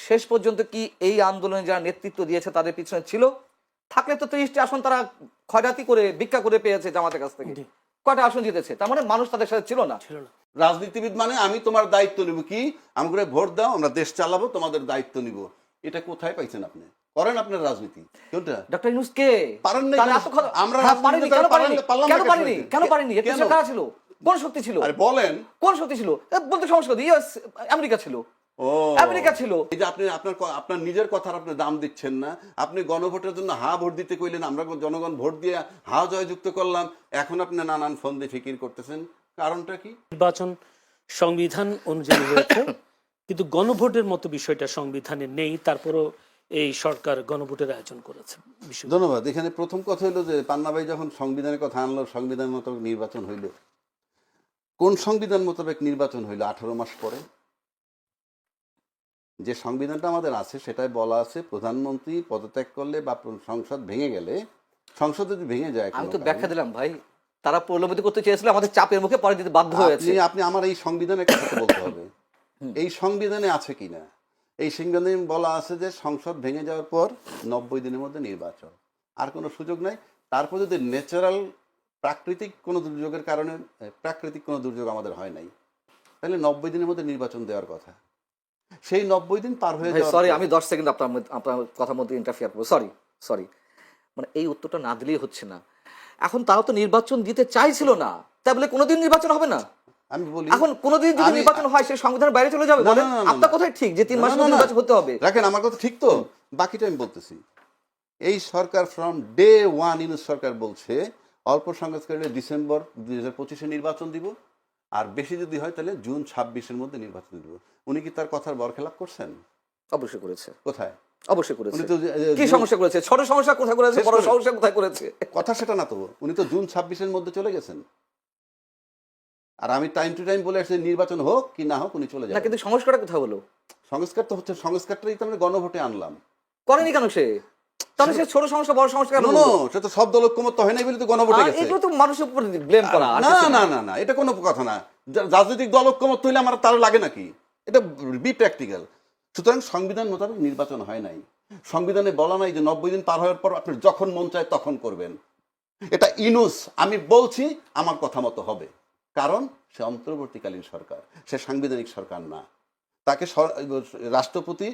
শেষ পর্যন্ত কি এই আন্দোলনে যারা নেতৃত্ব দিয়েছে তাদের পিছনে ছিল? থাকলে তো 30টি আসন তারা খয়রাতি করে ভিক্ষা করে পেয়েছে জামাতের কাছ থেকে। কয়টা আসন জিতেছে? তার মানে মানুষ তাদের সাথে ছিল না। রাজনীতিবিদ মানে আমি তোমার দায়িত্ব নিব, কি আমি করে ভোট দাও, আমরা দেশ চালাবো, তোমাদের দায়িত্ব নিব। এটা কোথায় পাইছেন আপনি? করেন আপনার রাজনীতি কোনটা? ডক্টর ইউনূস কে? পারেন না। আমরা পারিনি, কেন পারিনি? কেন পারিনি? কেন পারিনি? এর পিছনে কারা ছিল? কোন শক্তি ছিল? আরে বলেন কোন শক্তি ছিল? বলতে সমস্যা কি? ইউএস, আমেরিকা ছিল। ও আমেরিকা ছিল। এই যে আপনি আপনার নিজের কথার আপনি দাম দিচ্ছেন না। আপনি গণভোটের জন্য হা ভোট দিতে কইলেন, আমরা জনগণ ভোট দিয়ে হা জয়যুক্ত করলাম। এখন আপনি নানান ফন্দি ফিকির করতেছেন, কারণটা কি? নির্বাচন সংবিধান অনুযায়ী হয়েছে, কিন্তু গণভোটের মতো বিষয়টা সংবিধানে নেই। তারপরও এই সরকার গণভোটের আয়োজন করেছে। ধন্যবাদ। এখানে প্রথম কথা হলো যে পান্না ভাই যখন সংবিধানের কথা আনলো, সংবিধান মোতাবেক নির্বাচন হইল। কোন সংবিধান মোতাবেক নির্বাচন হইল? 18 মাস পরে। যে সংবিধানটা আমাদের আছে সেটাই বলা আছে প্রধানমন্ত্রী পদত্যাগ করলে বা সংসদ ভেঙে গেলে, সংসদ যদি ভেঙে যায়, আমি তো ব্যাখ্যা দিলাম ভাই, তারা প্রলোভিত করতে চেয়েছিল, আমাদের চাপের মুখে পরে দিতে বাধ্য হয়েছে। আপনি আমার এই সংবিধানের কথা বলতে হবে। এই সংবিধানে আছে কিনা? এই সংবিধানে বলা আছে যে সংসদ ভেঙে যাওয়ার পর 90 দিনের মধ্যে নির্বাচন, আর কোনো সুযোগ নাই। তারপর যদি ন্যাচারাল প্রাকৃতিক কোনো দুর্যোগের কারণে, প্রাকৃতিক কোনো দুর্যোগ আমাদের হয় নাই, তাহলে 90 দিনের মধ্যে নির্বাচন দেওয়ার কথা। সেই 90 দিন পার হয়ে যাওয়ার, সরি আমি 10 সেকেন্ড আপনার কথার মধ্যে ইন্টারফিয়ার করবো। সরি মানে এই উত্তরটা না দিলেই হচ্ছে না। এখন তারা তো নির্বাচন দিতে চাইছিল না, তাই বলে কোনোদিন নির্বাচন হবে না? আমি বলি এখন কোনোদিন যদি নির্বাচন হয় সে সংবিধানের বাইরে চলে যাবে? বলেন আপনার কথাই ঠিক যে 3 মাসের মধ্যে নির্বাচন হতে হবে। রাখেন, আমার কথা ঠিক তো, বাকিটা আমি বলতেছি। এই সরকার ফ্রম ডে ওয়ান, ইউনূস সরকার বলছে অল্প সংখ্যক ডিসেম্বর 2025-এ নির্বাচন দিব, আর বেশি যদি হয় তাহলে জুন 26-এর মধ্যে নির্বাচন দিব। উনি কি তার কথার বরখেলাপ করছেন? অবশ্যই করেছে। কোথায়? অবশ্যই করেছে। উনি তো কি সমস্যা করেছে? ছোট সমস্যা কোথায় করেছে, বড় সমস্যা কোথায় করেছে? কথা সেটা না তো, উনি তো জুন 26-এর মধ্যে চলে গেছেন। আর আমি টাইম টু টাইম বলে আসছি নির্বাচন হোক কি না হোক উনি চলে না, যাবেন। কিন্তু সংস্কারটা কোথায় হলো? সংস্কার তো হচ্ছে, সংস্কারটাই তো আমরা গণভোটে আনলাম। করেনি কেন সে? তাহলে সে ছোট সমস্যা বড় সমস্যা কেন? সে তো শব্দ ঐক্যমত্য হয় নাই বলে তো গণভোটে গেছে। এগুলো তো মানুষের উপর ব্লেম করা। না না না না, এটা কোনো কথা না। রাজনৈতিক দল ঐক্যমত্য হইলে আমার তার লাগে নাকি? এটা বি প্র্যাকটিক্যাল। সুতরাং সংবিধান মোতাবেক নির্বাচন হয় নাই। সংবিধানে বলা নাই যে 90 দিন পার হওয়ার পর আপনি যখন মন চায় তখন করবেন। এটা ইউনূস, আমি বলছি আমার কথা মতো হবে, কারণ সে অন্তর্বর্তীকালীন সরকার, সে সাংবিধানিক সরকার না। তাকে রাষ্ট্রপতি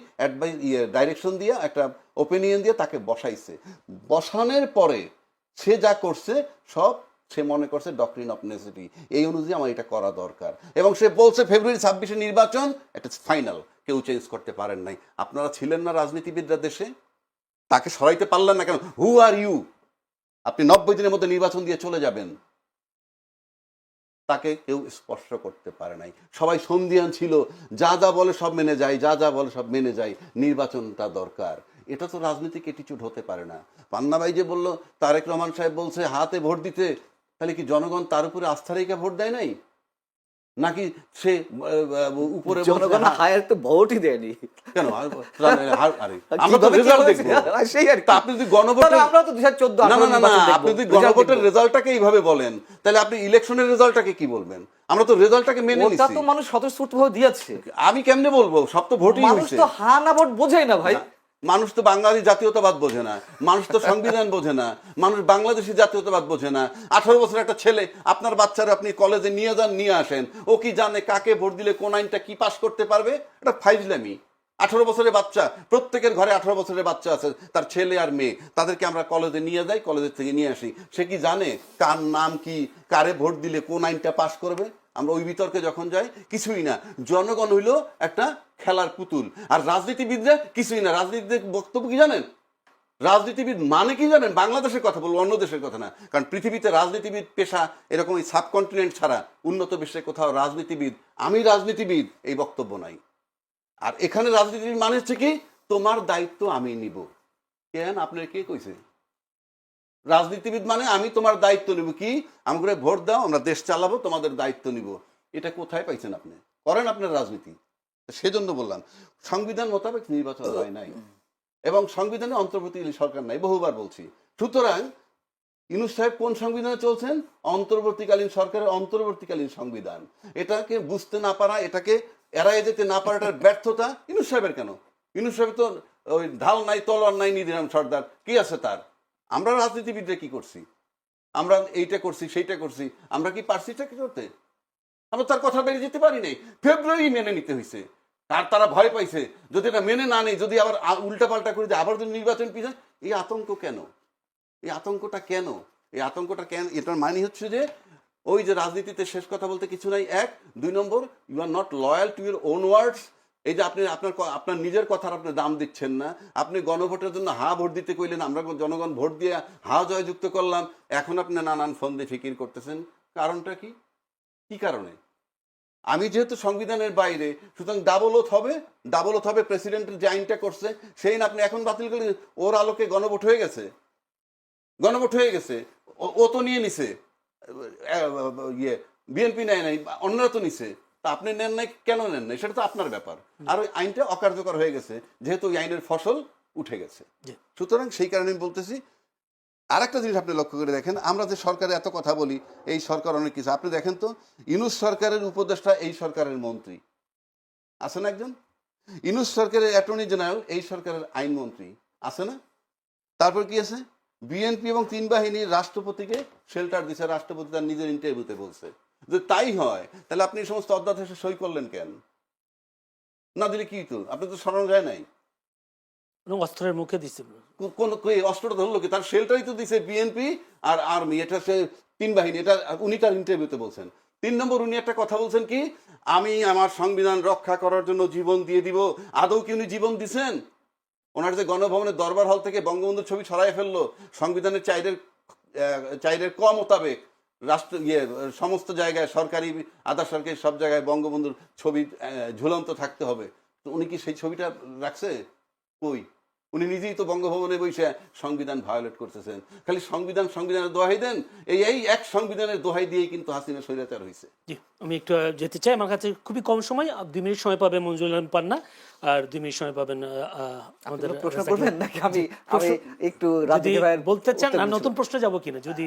ডাইরেকশন দিয়ে, একটা ওপিনিয়ন দিয়ে তাকে বসাইছে। বসানোর পরে সে যা করছে সব সে মনে করছে ডক্ট্রিন অফ নেসেসিটি, এই অনুযায়ী আমার এটা করা দরকার। এবং সে বলছে ফেব্রুয়ারি 26-এ নির্বাচন, এটা ফাইনাল, কেউ চেঞ্জ করতে পারেন নাই। আপনারা ছিলেন না রাজনীতিবিদরা দেশে? তাকে সরাইতে পারলেন না কেন? হু আর ইউ? আপনি 90 দিনের মধ্যে নির্বাচন দিয়ে চলে যাবেন, তাকে কেউ স্পর্শ করতে পারে নাই। সবাই সন্ধিয়ান ছিল, যা যা বলে সব মেনে যায়, যা যা বলে সব মেনে যায়, নির্বাচনটা দরকার। এটা তো রাজনৈতিক অ্যাটিটিউড হতে পারে না। পান্না ভাই যে বললো তারেক রহমান সাহেব বলছে হাতে ভোট দিতে, তাহলে কি জনগণ তার উপরে আস্থা রেখে ভোট দেয় নাই? নাকি সে উপরে জনগণ হায়ার তো ভোটই দেয়নি কেন? আমরা তো রেজাল্ট দেখব। সেই আর আপনি যদি গণভোটের, আমরা তো 2014 না না না, আপনি যদি গণভোটের রেজাল্টটাকে এইভাবে বলেন, তাহলে আপনি ইলেকশনের রেজাল্টটাকে কি বলবেন? আমরা তো রেজাল্টটাকে মেনে নিছি। ওটা তো মানুষ স্বতঃস্ফূর্তভাবে দিয়েছে। আমি কেমনে বলবো? সব তো ভোটই মানুষ হইছে। তো হা না ভোট বোঝেই না ভাই। মানুষ তো বাঙালি জাতীয়তাবাদ বোঝে না, মানুষ তো সংবিধান বোঝে না, মানুষ বাংলাদেশি জাতীয়তাবাদ বোঝে না। 18 বছরের একটা ছেলে, আপনার বাচ্চারা আপনি কলেজে নিয়ে যান, নিয়ে আসেন, ও কি জানে কাকে ভোট দিলে কোন আইনটা কি পাস করতে পারবে? এটা ফাইজলামি। 18 বছরের বাচ্চা, প্রত্যেকের ঘরে 18 বছরের বাচ্চা আছে, তার ছেলে আর মেয়ে, তাদেরকে আমরা কলেজে নিয়ে যাই, কলেজের থেকে নিয়ে আসি। সে কি জানে কার নাম কি, কারে ভোট দিলে কোন আইনটা পাস করবে? আমরা ওই বিতর্কে যখন যাই, কিছুই না। জনগণ হইল একটা খেলার পুতুল, আর রাজনীতিবিদরা কিছুই না। রাজনীতিদের বক্তব্য কি জানেন? রাজনীতিবিদ মানে কি জানেন? বাংলাদেশের কথা বলবো, অন্য দেশের কথা না। কারণ পৃথিবীতে রাজনীতিবিদ পেশা এরকম এই সাবকন্টিনেন্ট ছাড়া উন্নত বিশ্বে কোথাও রাজনীতিবিদ, আমি রাজনীতিবিদ, এই বক্তব্য নাই। আর এখানে রাজনীতিবিদ মানে হচ্ছে কি, তোমার দায়িত্ব আমি নিব। কেন? আপনার কে কইছে? রাজনীতিবিদ মানে আমি তোমার দায়িত্ব নিব, কি আমি করে ভোট দাও, আমরা দেশ চালাবো, তোমাদের দায়িত্ব নিব। এটা কোথায় পাইছেন আপনি? করেন আপনার রাজনীতি। সেজন্য বললাম সংবিধান মোতাবেক নির্বাচন হয় নাই, এবং সংবিধানে অন্তর্বর্তীকালীন সরকার নাই, বহুবার বলছি। সুতরাং ইউনূস সাহেব কোন সংবিধানে চলছেন? অন্তর্বর্তীকালীন সরকারের অন্তর্বর্তীকালীন সংবিধান। এটাকে বুঝতে না পারা, এটাকে এড়াই যেতে না পারাটার ব্যর্থতা ইউনূস সাহেবের কেন? ইউনূস সাহেব তো ওই ঢাল নাই তলোয়ার নাই নিধিরাম সর্দার, কি আছে তার? আমরা রাজনীতিবিদরা কি করছি? আমরা এইটা করছি সেইটা করছি, আমরা কি পারছি কি করতে? আমরা তার কথা বেরিয়ে যেতে পারি নাই। ফেব্রুয়ারি মেনে নিতে হয়েছে, আর তারা ভয় পাইছে যদি এটা মেনে না নেই, যদি আবার উল্টা পাল্টা করে যে আবার যদি নির্বাচন পিছায়। এই আতঙ্ক কেন? এই আতঙ্কটা কেন? এই আতঙ্কটা কেন? এটার মানে হচ্ছে যে ওই যে রাজনীতিতে শেষ কথা বলতে কিছু নাই, এক। 2 নম্বর, you are not loyal to your own words. এই যে আপনি আপনার নিজের কথার আপনি দাম দিচ্ছেন না। আপনি গণভোটের জন্য ভোট দিতে কইলেন, আমরা জনগণ ভোট দিয়ে জয়যুক্ত করলাম। এখন আপনি নানান ফন্দে ফিকির করতেছেন। কারণটা কি? কি কারণে? আমি যেহেতু সংবিধানের বাইরে, সুতরাং ডাবল ওথ হবে। ডাবল ওথ হবে, প্রেসিডেন্টের যে আইনটা করছে সেই আপনি এখন বাতিল করে, ওর আলোকে গণভোট হয়ে গেছে। গণভোট হয়ে গেছে, ও তো নিয়ে নিছে, ইয়ে বিএনপি নেয় নাই, অন্যরা তো নিছে। তা আপনি নেন নাই, কেন নেন নাই? সেটা তো আপনার ব্যাপার। আর ওই আইনটা অকার্যকর হয়ে গেছে, যেহেতু ওই আইনের ফসল উঠে গেছে। সুতরাং সেই কারণে আমি বলতেছি, আরেকটা জিনিস আপনি লক্ষ্য করে দেখেন, আমরা যে সরকারে এত কথা বলি, এই সরকার অনেক কিছু। আপনি দেখেন তো, ইউনূস সরকারের উপদেষ্টা এই সরকারের মন্ত্রী আছে না একজন? ইউনূস সরকারের অ্যাটর্নি জেনারেল এই সরকারের আইনমন্ত্রী আছে না? তারপর কি আছে? বিএনপি এবং 3 বাহিনীর রাষ্ট্রপতিকে শেল্টার দিচ্ছে। রাষ্ট্রপতি তার নিজের ইন্টারভিউতে বলছে যে তাই হয়, তাহলে আপনি এই সমস্ত অধ্যাদেশে সই করলেন কেন? না দিলে কি তো, আপনি তো সরানো যায় নাই। অস্ত্রের মুখে দিচ্ছে। কোন অস্ত্রটা ধরলো কি? তার শেল্টারই তো দিছে বিএনপি আর আর্মি, এটা সে 3 বাহিনী। এটা উনি তার ইন্টারভিউতে বলছেন। 3 নম্বর, উনি একটা কথা বলছেন কি, আমি আমার সংবিধান রক্ষা করার জন্য জীবন দিয়ে দিব। আদৌ কি উনি জীবন দিছেন? ওনার যে গণভবনের দরবার হল থেকে বঙ্গবন্ধুর ছবি ছড়াই ফেললো, সংবিধানের চাইরের ক মোতাবেক রাষ্ট্র সমস্ত জায়গায়, সরকারি আধা সরকারি সব জায়গায় বঙ্গবন্ধুর ছবি ঝুলন্ত থাকতে হবে। তো উনি কি সেই ছবিটা রাখছে? কই? উনি নিজেই তো বঙ্গভবনে বসে সংবিধান ভায়োলেট করতেছেন। খালি সংবিধানের দোহাই দেন। এই এক সংবিধানের দোহাই দিয়েই কিন্তু হাসিনা স্বৈরাচার হয়েছে। জি, আমি একটু যেতে চাই। আমার কাছে খুবই কম সময়, 2 মিনিট সময় পাবেন মঞ্জুরুল আলম পান্না, আর 2 মিনিট সময় পাবেন আমাদের। প্রশ্ন করবেন নাকি? আমি একটু বলতে চান আর নতুন প্রশ্ন যাব কিনা যদি?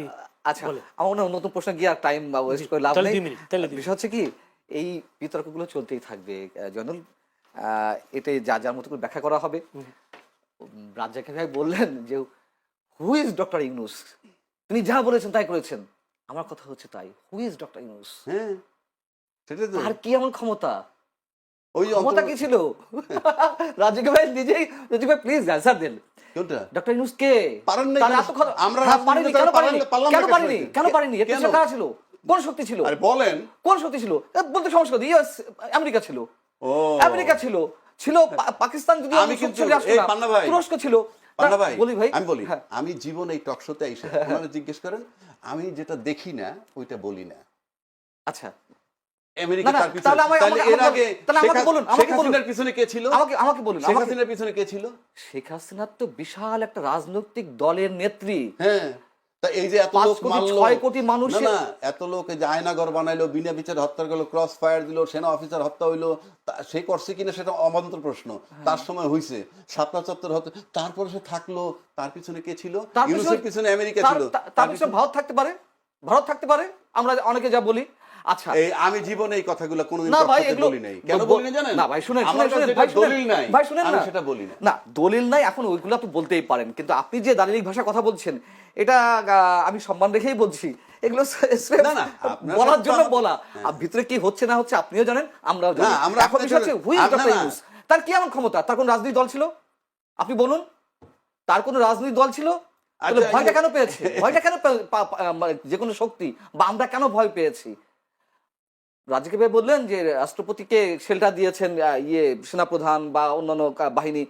আচ্ছা, আমার নতুন প্রশ্ন গিয়ে আর টাইম ওয়েস্ট করে লাভ নেই। বিষয় হচ্ছে কি, এই বিতর্কগুলো চলতেই থাকবে জয়নুল, এটাই যার মতো করে ব্যাখ্যা করা হবে। রাজ্জাক ভাই বললেন যে হু ইজ ডক্টর ইউনূস, তিনি যা বলেছেন তাই করেছেন। আমার কথা হচ্ছে তাই, হু ইজ ডক্টর ইউনূস? হ্যাঁ, সেটাই তো। আর কি এমন ক্ষমতা? ওই ক্ষমতা কি ছিল? রাজ্জাক ভাই নিজেই, রাজ্জাক ভাই প্লিজ অ্যানসার দেন। ডক্টর ইউনূস কে? আমরা কেন পারিনি? এর পিছনে কারা ছিল? কোন শক্তি ছিল? বলেন, কোন শক্তি ছিল বলতে সমস্যা? ইউএস, আমেরিকা ছিল, আমেরিকা ছিল, পাকিস্তান, যদি আমি কিন্তু তুরস্ক ছিল। আমি জীবন এই টক শোতে এসে ওনারা জিজ্ঞেস করেন, আমি যেটা দেখি না ওইটা বলি না। আচ্ছা, শেখ হাসিনা তো বিশাল একটা রাজনৈতিক দলের নেত্রী। হ্যাঁ, এই যে এত লোক মারলো, 6 কোটি মানুষ, না এত লোক এই যে আয়নাঘর বানাইলো, বিনা বিচারে হত্যা করলো, ক্রস ফায়ার দিল, সেনা অফিসার হত্যা হইলো, সে করছে কিনা সেটা অবান্তর প্রশ্ন। তার সময় হইছে, শাপলা চত্বর হতে, তারপরে সে থাকলো। তার পিছনে কে ছিল? ইউনূসের পিছনে আমেরিকা ছিল। তার পিছনে ভারত থাকতে পারে, আমরা অনেকে যা বলি। আচ্ছা, আমি জীবনে এই কথাগুলো কোনোদিন বলি নাই। কেন বলি না জানেন? না ভাই, শুনেন, দলিল নাই ভাই, শুনেন না, সেটা বলি না। না, দলিল নাই, এখন ওইগুলো আপনি বলতেই পারেন, কিন্তু আপনি যে দালিলিক ভাষা কথা বলছেন, এটা আমি সম্মান রেখেই বলছি। এগুলো বলার জন্য বলা, ভিতরে কি হচ্ছে না হচ্ছে আপনিও জানেন, আমরাও জানি। এখন বিষয় হচ্ছে হুই ইজ ডক্টর ইউনূস, তার কি এমন ক্ষমতা? তার কোন রাজনৈতিক দল ছিল? আপনি বলুন, তার কোন রাজনৈতিক দল ছিল? ভয়টা কেন পেয়েছে? ভয়টা কেন, যে কোনো শক্তি বা আমরা কেন ভয় পেয়েছি? রাজ্জাক ভাই বললেন যে রাষ্ট্রপতিকে শেল্টার দিয়েছেন সেনাপ্রধান বা অন্যান্য বাহিনী,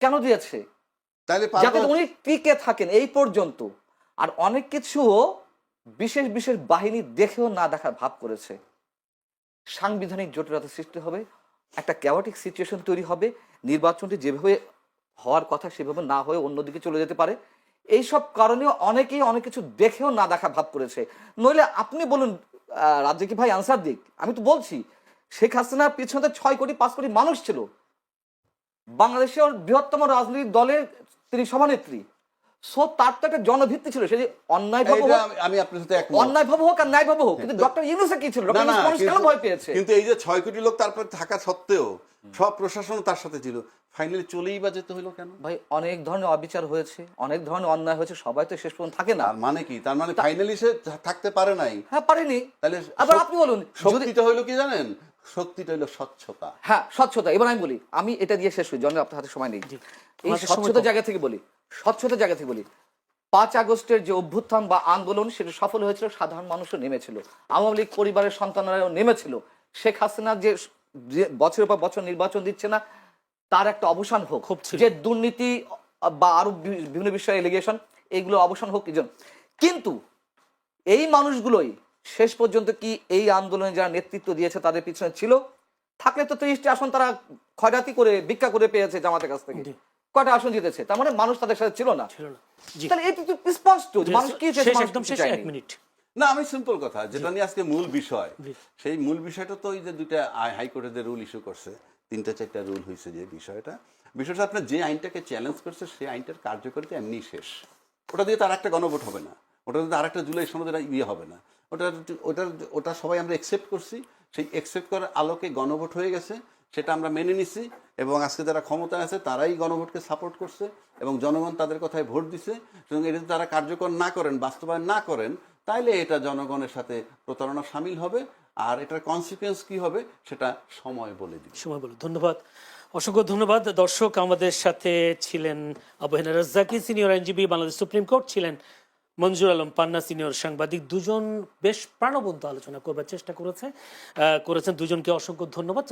কেন দিয়েছে? যাতে উনি টিকে থাকেন এই পর্যন্ত। আর অনেক কিছু বিশেষ বিশেষ বাহিনী দেখেও না দেখার ভাব করেছে। সাংবিধানিক জটিলতা সৃষ্টি হবে, একটা ক্যাওটিক সিচুয়েশন তৈরি হবে, নির্বাচনটি যেভাবে হওয়ার কথা সেভাবে না হয়ে অন্যদিকে চলে যেতে পারে। এইসব কারণে অনেকেই অনেক কিছু দেখেও না দেখা ভাব করেছে। নইলে আপনি বলুন, রাজ্জাক ভাই আনসার দিক। আমি তো বলছি, শেখ হাসিনার পিছনে 6 কোটি 5 কোটি মানুষ ছিল। বাংলাদেশের বৃহত্তম রাজনৈতিক দলের তিনি সভানেত্রী। সো তার তো একটা জনভিত্তি ছিল, সে যে অন্যায়ভাবে এইটা হোক, আমি আপনার সাথে একমত। অন্যায়ভাবে হোক আর ন্যায়ভাবে হোক, কিন্তু ডক্টর ইউনূসের কি ছিল? না ডক্টর না, ইউনূস মানুষ কেন কিন্তু- ভয় পেয়েছে? কিন্তু এই যে 6 কোটি লোক তারপর থাকা সত্ত্বেও সব প্রশাসন তার সাথে ছিল, ফাইনালি চলেই বা যেতে হলো কেন? ভাই অনেক ধরনের অবিচার হয়েছে, অনেক ধরনের অন্যায় হয়েছে, সবাই তো শেষ পর্যন্ত থাকে না। তার মানে কি? তার মানে ফাইনালি সে থাকতে পারে নাই। হ্যাঁ পারেনি। তাহলে আবার আপনি বলুন, যদি শক্তিটা হইলো কি জানেন? শক্তিটা হইলো স্বচ্ছতা। হ্যাঁ স্বচ্ছতা, এবার আমি বলি, আমি এটা দিয়ে শেষ করি, জন্য আপনার হাতে সময় নেই। এই আমাদের সময় স্বচ্ছতার কম। জায়গা থেকে বলি, স্বচ্ছতার জায়গা থেকে বলি, 5 আগস্টের যে অভ্যুত্থান বা আন্দোলন, সেটা সফল হয়েছিল, সাধারণ মানুষও নেমেছিল, আওয়ামী লীগ পরিবারের সন্তানরাও নেমেছিল। শেখ হাসিনা যে যে বছরের পর বছর নির্বাচন দিচ্ছে না, তার একটা অবসান হোক, খুব ছিল। যে দুর্নীতি বা আরো বিভিন্ন বিষয়ে এলিগেশন, এগুলো অবসান হোক এই জন্য। কিন্তু এই মানুষগুলোই শেষ পর্যন্ত কি এই আন্দোলনে যারা নেতৃত্ব দিয়েছে তাদের পিছনে ছিল? থাকলে তো 30টি আসন তারা খয়রাতি করে ভিক্ষা করে পেয়েছে জামাতের কাছ থেকে। জি। কয়টা আসন জিতেছে? তার মানে মানুষ তাদের সাথে ছিল না। ছিল না। জি। তাহলে এটি তো স্পষ্ট যে মানুষ কি চেয়েছে, শেষ, মানুষ একদম কি শেষ, চায়নি। 1 মিনিট। না, আমি সিম্পল কথা যেটা নিয়ে আজকে মূল বিষয়, জি। সেই মূল বিষয়টা তো এই যে দুইটা হাইকোর্টে যে রুল ইস্যু করছে, 3-4টা রুল হয়েছে, যে বিষয়টা আপনার যে আইনটাকে চ্যালেঞ্জ করছে সেই আইনটার কার্যকারিতা এমনি শেষ। ওটা দিয়ে তার একটা গণভোট হবে না, ওটা দিয়ে আর একটা জুলাই সনদের ইয়ে হবে না, ওটা সবাই আমরা একসেপ্ট করছি। সেই একসেপ্ট করার আলোকে গণভোট হয়ে গেছে, সেটা আমরা মেনে নিছি, এবং আজকে যারা ক্ষমতায় আছে তারাই গণভোটকে সাপোর্ট করছে এবং জনগণ তাদের কথায় ভোট দিছে। সুতরাং এটা যদি তারা কার্যকর না করেন, বাস্তবায়ন না করেন, তাইলে এটা জনগণের সাথে প্রতারণা সামিল হবে, আর এটার কনসিকুয়েন্স কি হবে সেটা সময় বলে দিবে। সময় বলো। ধন্যবাদ, অসংখ্য ধন্যবাদ। দর্শক, আমাদের সাথে ছিলেন আবু হেনা রাজ্জাকী, সিনিয়র আইনজীবী, বাংলাদেশ সুপ্রিম কোর্ট, ছিলেন মঞ্জুর আলম পান্না, সিনিয়র সাংবাদিক। দুজন বেশ প্রাণবন্ত আলোচনা করবার চেষ্টা করেছেন। দুজনকে অসংখ্য ধন্যবাদ।